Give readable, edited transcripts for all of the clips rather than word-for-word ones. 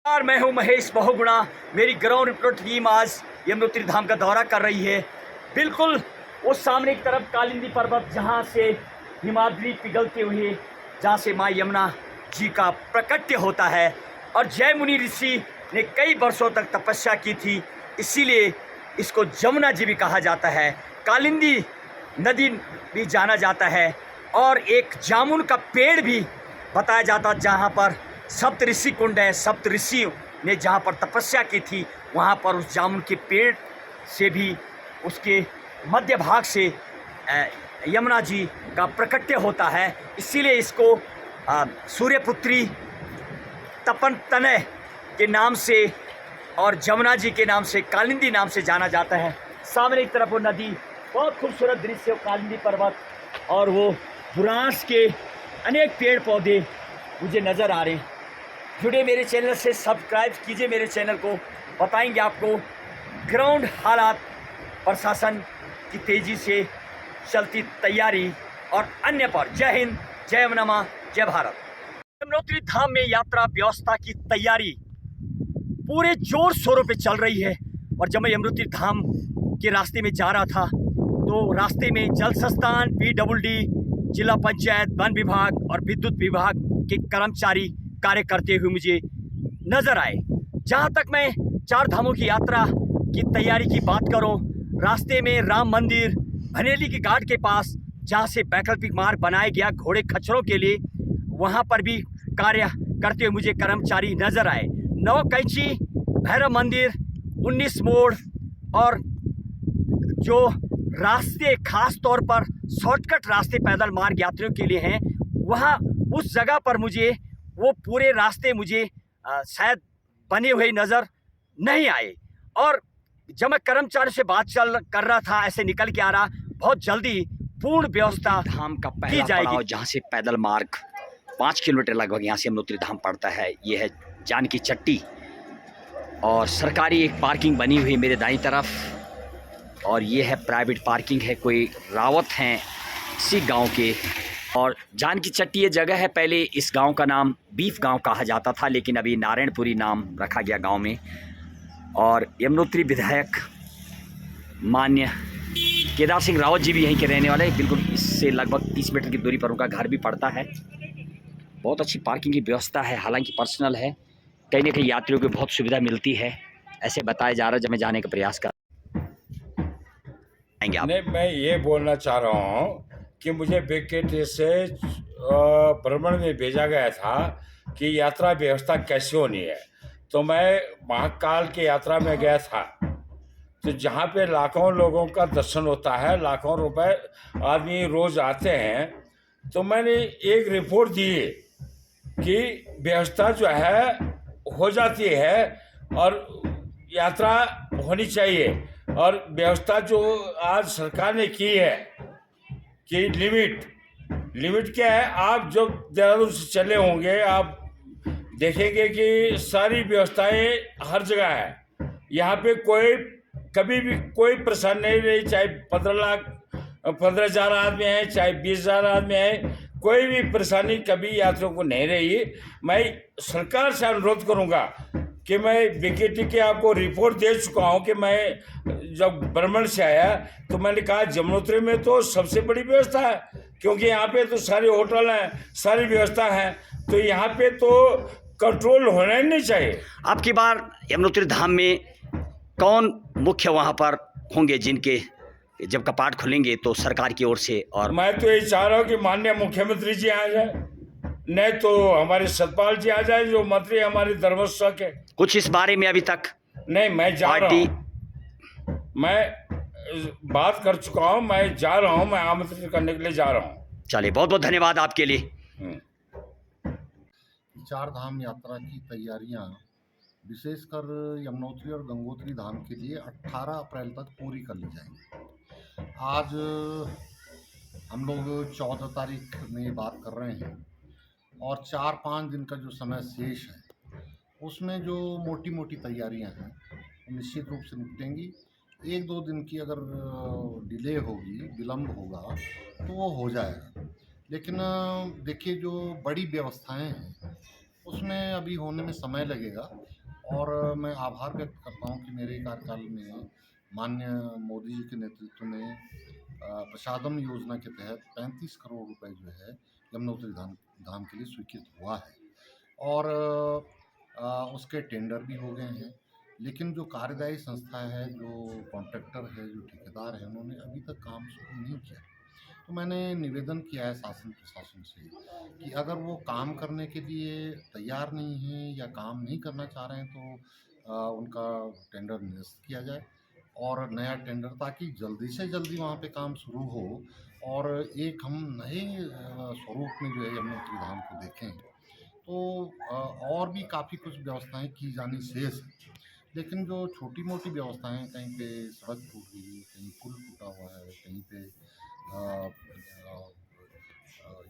यार, मैं हूं महेश बहुगुणा। मेरी ग्राउंड रिपोर्ट टीम आज यमुनोत्री धाम का दौरा कर रही है। बिल्कुल उस सामने की तरफ कालिंदी पर्वत, जहां से हिमाद्री पिघलते हुए, जहां से माँ यमुना जी का प्रकट्य होता है। और जय मुनि ऋषि ने कई वर्षों तक तपस्या की थी, इसीलिए इसको जमुना जी भी कहा जाता है। कालिंदी नदी भी जाना जाता है। और एक जामुन का पेड़ भी बताया जाता, जहाँ पर सप्त ऋषि कुंड है। सप्त ऋषि ने जहाँ पर तपस्या की थी, वहाँ पर उस जामुन के पेड़ से भी, उसके मध्य भाग से यमुना जी का प्रकट्य होता है। इसीलिए इसको सूर्यपुत्री तपन तनय के नाम से और जमुना जी के नाम से, कालिंदी नाम से जाना जाता है। सामने की तरफ वो नदी, बहुत खूबसूरत दृश्य हो, कालिंदी पर्वत, और वो बुरांस के अनेक पेड़ पौधे मुझे नज़र आ रहे हैं। जुड़े मेरे चैनल से, सब्सक्राइब कीजिए मेरे चैनल को। बताएंगे आपको ग्राउंड हालात, प्रशासन की तेज़ी से चलती तैयारी और अन्य पर। जय हिंद, जय यमुना मां, जय भारत। यमुनोत्री धाम में यात्रा व्यवस्था की तैयारी पूरे जोर शोरों पे चल रही है। और जब मैं यमुनोत्री धाम के रास्ते में जा रहा था, तो रास्ते में जल संस्थान, PWD, जिला पंचायत, वन विभाग और विद्युत विभाग के कर्मचारी कार्य करते हुए मुझे नजर आए। जहां तक मैं चार धामों की यात्रा की तैयारी की बात करूं, रास्ते में राम मंदिर, भनेली की घाट के पास, जहां से वैकल्पिक मार्ग बनाया गया घोड़े खच्चरों के लिए, वहां पर भी कार्य करते हुए मुझे कर्मचारी नजर आए। नवकैची, भैरव मंदिर, 19 मोड़ और जो रास्ते खास तौर पर शॉर्टकट रास्ते पैदल मार्ग यात्रियों के लिए हैं, वहाँ उस जगह पर मुझे वो पूरे रास्ते मुझे शायद बने हुए नज़र नहीं आए। और जब मैं कर्मचारी से बात कर रहा था, ऐसे निकल के आ रहा, बहुत जल्दी पूर्ण व्यवस्था धाम का की जाएगी, जहाँ से पैदल मार्ग 5 किलोमीटर लगभग यहाँ से यमुनोत्री धाम पड़ता है। ये है जानकी चट्टी, और सरकारी एक पार्किंग बनी हुई मेरे दाईं तरफ, और ये है प्राइवेट पार्किंग है। कोई रावत हैं इसी गांव के। और जानकी चट्टी ये जगह है, पहले इस गांव का नाम बीफ गांव कहा जाता था, लेकिन अभी नारायणपुरी नाम रखा गया गांव में। और यमुनोत्री विधायक मान्य केदार सिंह रावत जी भी यहीं के रहने वाले हैं। बिल्कुल इससे लगभग 30 मीटर की दूरी पर उनका घर भी पड़ता है। बहुत अच्छी पार्किंग की व्यवस्था है, हालांकि पर्सनल है। कहीं ना कहीं यात्रियों को बहुत सुविधा मिलती है, ऐसे बताया जा रहा है जब मैं जाने का प्रयास कर। नहीं, मैं ये बोलना चाह रहा हूँ कि मुझे बीकेटी से भ्रमण में भेजा गया था कि यात्रा व्यवस्था कैसी होनी है। तो मैं महाकाल की यात्रा में गया था, तो जहाँ पे लाखों लोगों का दर्शन होता है, लाखों रुपए आदमी रोज आते हैं, तो मैंने एक रिपोर्ट दी कि व्यवस्था जो है हो जाती है और यात्रा होनी चाहिए। और व्यवस्था जो आज सरकार ने की है कि लिमिट क्या है, आप जब देहरादून से चले होंगे, आप देखेंगे कि सारी व्यवस्थाएं हर जगह है। यहाँ पे कभी भी कोई परेशानी नहीं रही, चाहे 15,000 आदमी हैं, चाहे 20,000 आदमी हैं, कोई भी परेशानी कभी यात्रियों को नहीं रही। मैं सरकार से अनुरोध करूंगा कि मैं बीकेटी के आपको रिपोर्ट दे चुका हूं कि मैं जब भ्रमण से आया तो मैंने कहा यमुनोत्री में तो सबसे बड़ी व्यवस्था है, क्योंकि यहाँ पे तो सारे होटल हैं, सारी व्यवस्था है, तो यहाँ पे तो कंट्रोल होना ही नहीं चाहिए। आपकी बार यमुनोत्री धाम में कौन मुख्य वहाँ पर होंगे, जिनके जब कपाट खुलेंगे तो सरकार की ओर से? और मैं तो ये चाह रहा हूँ कि माननीय मुख्यमंत्री जी आ जाए, नहीं तो हमारे सतपाल जी आ जाए, जो मंत्री हमारे धर्मस्व के। कुछ इस बारे में अभी तक नहीं, मैं जा रहा हूँ, मैं बात कर चुका हूँ, मैं जा रहा हूँ, मैं आमंत्रित करने के लिए जा रहा हूँ। चलिए, बहुत बहुत धन्यवाद आपके लिए। चार धाम यात्रा की तैयारियां विशेषकर यमुनोत्री और गंगोत्री धाम के लिए 18 अप्रैल तक पूरी कर ली जाएंगी। आज हम लोग 14 तारीख में बात कर रहे हैं, और 4-5 दिन का जो समय शेष है, उसमें जो मोटी मोटी तैयारियां हैं निश्चित रूप से निपटेंगी। एक दो दिन की अगर डिले होगी, विलम्ब होगा, तो वो हो जाएगा। लेकिन देखिए, जो बड़ी व्यवस्थाएं हैं उसमें अभी होने में समय लगेगा। और मैं आभार व्यक्त करता हूँ कि मेरे कार्यकाल में माननीय मोदी जी के नेतृत्व में प्रसादम योजना के तहत 35 करोड़ रुपए जो है यमुनोत्री धाम धाम के लिए स्वीकृत हुआ है। और उसके टेंडर भी हो गए हैं। लेकिन जो कार्यदायी संस्था है, जो कॉन्ट्रैक्टर है, जो ठेकेदार है, उन्होंने अभी तक काम शुरू नहीं किया। तो मैंने निवेदन किया है शासन प्रशासन से कि अगर वो काम करने के लिए तैयार नहीं है या काम नहीं करना चाह रहे हैं, तो उनका टेंडर निरस्त किया जाए और नया टेंडर, ताकि जल्दी से जल्दी वहाँ पे काम शुरू हो और एक हम नए स्वरूप में जो है यमुनोत्री धाम को देखें। तो और भी काफ़ी कुछ व्यवस्थाएं की जानी शेष है। लेकिन जो छोटी मोटी व्यवस्थाएं, कहीं पे सड़क टूट गई, कहीं पुल टूटा हुआ है, कहीं पे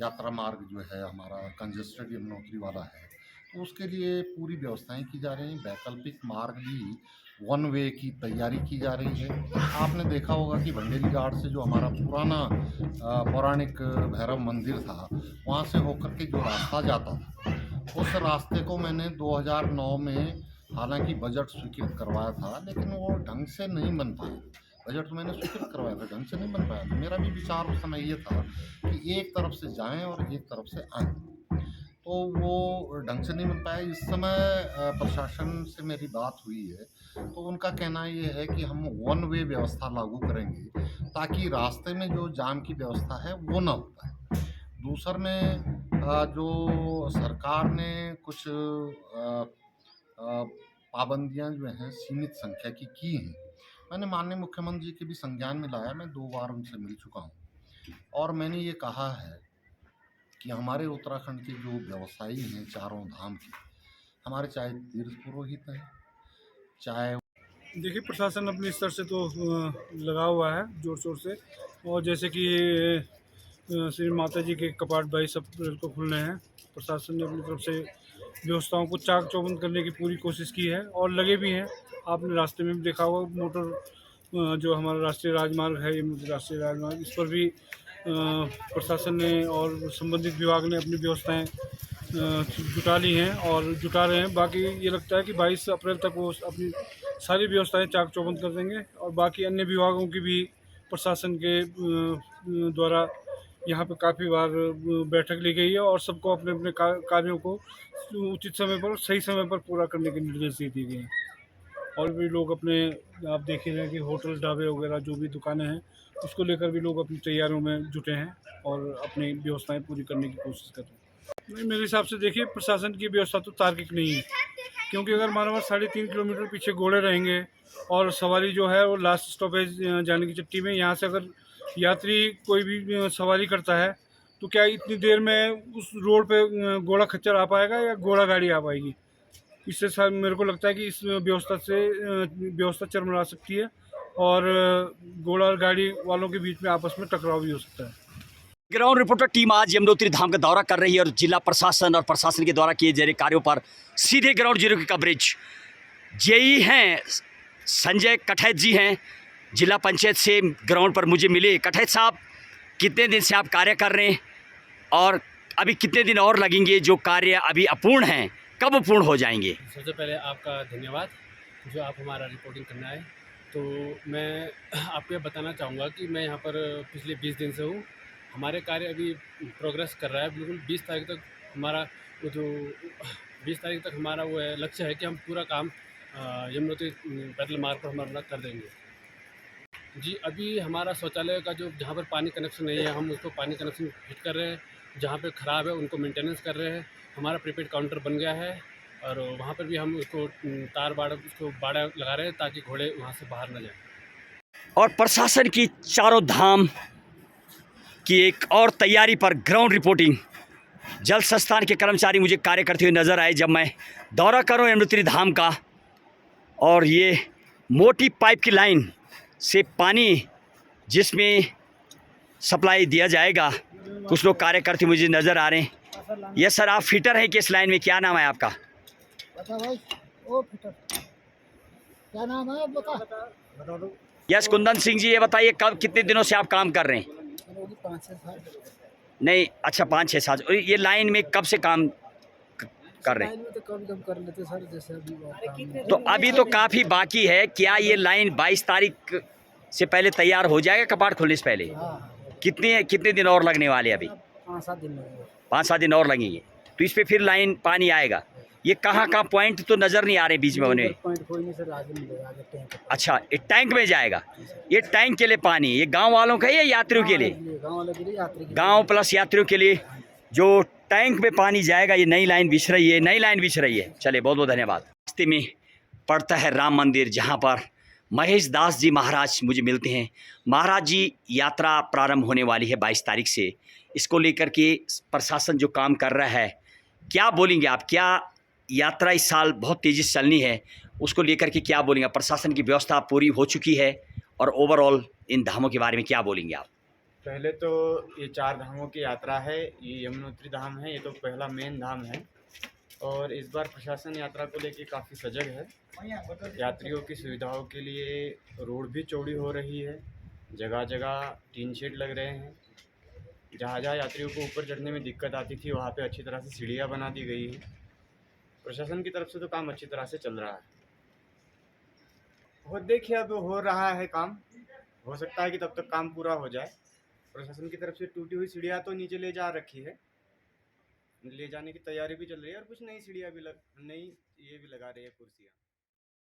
यात्रा मार्ग जो है हमारा कंजेस्टेड यमुनोत्री वाला है, तो उसके लिए पूरी व्यवस्थाएं की जा रही हैं। वैकल्पिक मार्ग भी वन वे की तैयारी की जा रही है। आपने देखा होगा कि भंडेरी घाट से जो हमारा पुराना पौराणिक भैरव मंदिर था, वहाँ से होकर के जो रास्ता जाता था, उस रास्ते को मैंने 2009 में हालांकि बजट स्वीकृत करवाया था, लेकिन वो ढंग से नहीं बन पाया। बजट तो मैंने स्वीकृत करवाया था, ढंग से नहीं बन पाया। तो मेरा भी विचार उस समय ये था कि एक तरफ से जाएं और एक तरफ से आएं, तो वो ढंग से नहीं बन पाया। इस समय प्रशासन से मेरी बात हुई है, तो उनका कहना ये है कि हम वन वे व्यवस्था लागू करेंगे, ताकि रास्ते में जो जाम की व्यवस्था है वो ना हो पाए। दूसर में जो सरकार ने कुछ पाबंदियां जो हैं सीमित संख्या की हैं, मैंने माननीय मुख्यमंत्री जी के भी संज्ञान में लाया। मैं 2 बार उनसे मिल चुका हूँ और मैंने ये कहा है कि हमारे उत्तराखंड के जो व्यवसायी हैं चारों धाम के, हमारे चाहे तीर्थ पुरोहित हैं, चाहे देखिए, प्रशासन अपने स्तर से तो लगा हुआ है जोर शोर से। और जैसे कि श्री माता जी के कपाट 22 अप्रैल को खुलने हैं, प्रशासन ने अपनी तरफ से व्यवस्थाओं को चाक चौबंद करने की पूरी कोशिश की है और लगे भी हैं। आपने रास्ते में भी देखा होगा, मोटर जो हमारा राष्ट्रीय राजमार्ग है, ये राष्ट्रीय राजमार्ग, इस पर भी प्रशासन ने और संबंधित विभाग ने अपनी व्यवस्थाएं जुटा ली हैं और जुटा रहे हैं। बाकी ये लगता है कि 22 अप्रैल तक वो अपनी सारी व्यवस्थाएं चाक चौबंद कर देंगे। और बाकी अन्य विभागों की भी प्रशासन के द्वारा यहाँ पे काफ़ी बार बैठक ली गई है और सबको अपने अपने कार्यों को उचित समय पर, सही समय पर पूरा करने के निर्देश दिए गए हैं। और भी लोग अपने, आप देख ही रहे हैं कि होटल, ढाबे वगैरह जो भी दुकानें हैं, उसको लेकर भी लोग अपनी तैयारियों में जुटे हैं और अपनी व्यवस्थाएं पूरी करने की कोशिश कर रहे हैं। नहीं, मेरे हिसाब से देखिए, प्रशासन की व्यवस्था तो तार्किक नहीं है, क्योंकि अगर हमारे पास 3.5 किलोमीटर पीछे घोड़े रहेंगे और सवारी जो है वो लास्ट स्टॉपेज जाने की चिट्ठी में, यहाँ से अगर यात्री कोई भी सवारी करता है, तो क्या इतनी देर में उस रोड पे घोड़ा खच्चर आ पाएगा या घोड़ा गाड़ी आ पाएगी? इससे मेरे को लगता है कि इस व्यवस्था से व्यवस्था चरमरा सकती है और घोड़ा और गाड़ी वालों के बीच में आपस में टकराव भी हो सकता है। ग्राउंड रिपोर्टर टीम आज यमुनोत्री धाम का दौरा कर रही है और जिला प्रशासन और प्रशासन के द्वारा किए जा रहे कार्यों पर सीधे ग्राउंड जीरो की कवरेज। जेई हैं संजय कठैत जी हैं, जिला पंचायत से ग्राउंड पर मुझे मिले। कठैत साहब, कितने दिन से आप कार्य कर रहे हैं और अभी कितने दिन और लगेंगे? जो कार्य अभी अपूर्ण हैं, कब पूर्ण हो जाएंगे? सबसे पहले आपका धन्यवाद जो आप हमारा रिपोर्टिंग करना आए। तो मैं आपको ये बताना चाहूँगा कि मैं यहाँ पर पिछले 20 दिन से हूँ। हमारे कार्य अभी प्रोग्रेस कर रहा है बिल्कुल। 20 तारीख तक हमारा वो है लक्ष्य है कि हम पूरा काम यमुनोत्री पैदल मार्ग पर हमारा कर देंगे। जी, अभी हमारा शौचालय का जो जहाँ पर पानी कनेक्शन नहीं है, हम उसको पानी कनेक्शन फिट कर रहे हैं। जहाँ पे ख़राब है उनको मेंटेनेंस कर रहे हैं। हमारा प्रीपेड काउंटर बन गया है और वहाँ पर भी हम उसको बाड़ा लगा रहे हैं ताकि घोड़े वहाँ से बाहर न जाएं। और प्रशासन की चारों धाम की एक और तैयारी पर ग्राउंड रिपोर्टिंग। जल संस्थान के कर्मचारी मुझे कार्य करते हुए नज़र आए जब मैं दौरा कर रहा हूँ यमुनोत्री धाम का। और ये मोटी पाइप की लाइन से पानी जिसमें सप्लाई दिया जाएगा, कुछ लोग कार्य करते हुए मुझे नज़र आ रहे हैं। यस सर, आप फिटर हैं कि इस लाइन में? क्या नाम है आपका? बता भाई, ओ फिटर क्या नाम है, बता। यस कुंदन सिंह जी, ये बताइए कब कितने दिनों से आप काम कर रहे हैं? 5-6 साल। नहीं, अच्छा 5-6 साल। और ये लाइन में कब से काम कर रहे हैं? लाइन में तो कभी कभी कर लेते सर, जैसे अभी वो काम तो अभी तो काफ़ी बाकी है। क्या ये लाइन 22 तारीख से पहले तैयार हो जाएगा, कपाट खुलने से पहले? हाँ, कितने दिन और लगने वाले हैं अभी? 5-7 दिन लगेगा। 5-7 दिन और लगेंगे। तो इस पे फिर लाइन पानी आएगा। ये कहाँ पॉइंट तो नज़र नहीं आ रहे बीच में उन्हें। पॉइंट कोई नहीं सर, आगे मिलेगा, आगे टैंक है। अच्छा, ये टैंक में जाएगा। ये टैंक के लिए पानी, ये गांव वालों का है या यात्रियों के लिए? गाँव वालों के लिए, यात्री के लिए। गांव प्लस यात्रियों के लिए जो टैंक में पानी जाएगा। ये नई लाइन बिछ रही है, नई लाइन बिछ रही है। चलिए, बहुत बहुत धन्यवाद। रास्ते में पड़ता है राम मंदिर, जहाँ पर महेश दास जी महाराज मुझे मिलते हैं। महाराज जी, यात्रा प्रारंभ होने वाली है 22 तारीख से। इसको लेकर के प्रशासन जो काम कर रहा है, क्या बोलेंगे आप? क्या यात्रा इस साल बहुत तेज़ी से चलनी है, उसको लेकर के क्या बोलेंगे? प्रशासन की व्यवस्था पूरी हो चुकी है और ओवरऑल इन धामों के बारे में क्या बोलेंगे आप? पहले तो ये 4 धामों की यात्रा है। ये यमुनोत्री धाम है, ये तो पहला मेन धाम है। और इस बार प्रशासन यात्रा को लेके काफ़ी सजग है। यात्रियों की सुविधाओं के लिए रोड भी चौड़ी हो रही है, जगह जगह टीन शेड लग रहे हैं। जहाँ जहाँ यात्रियों को ऊपर चढ़ने में दिक्कत आती थी, वहाँ पे अच्छी तरह से सीढ़ियाँ बना दी गई हैं। प्रशासन की तरफ से तो काम अच्छी तरह से चल रहा है। और देखिए, अब हो रहा है काम, हो सकता है कि तब तक काम पूरा हो जाए। प्रशासन की तरफ से टूटी हुई सीढ़ियाँ तो नीचे ले जा रखी है, ले जाने की तैयारी भी चल रही है, और कुछ नई सीढ़ियाँ भी नई ये भी लगा रही है, कुर्सियाँ।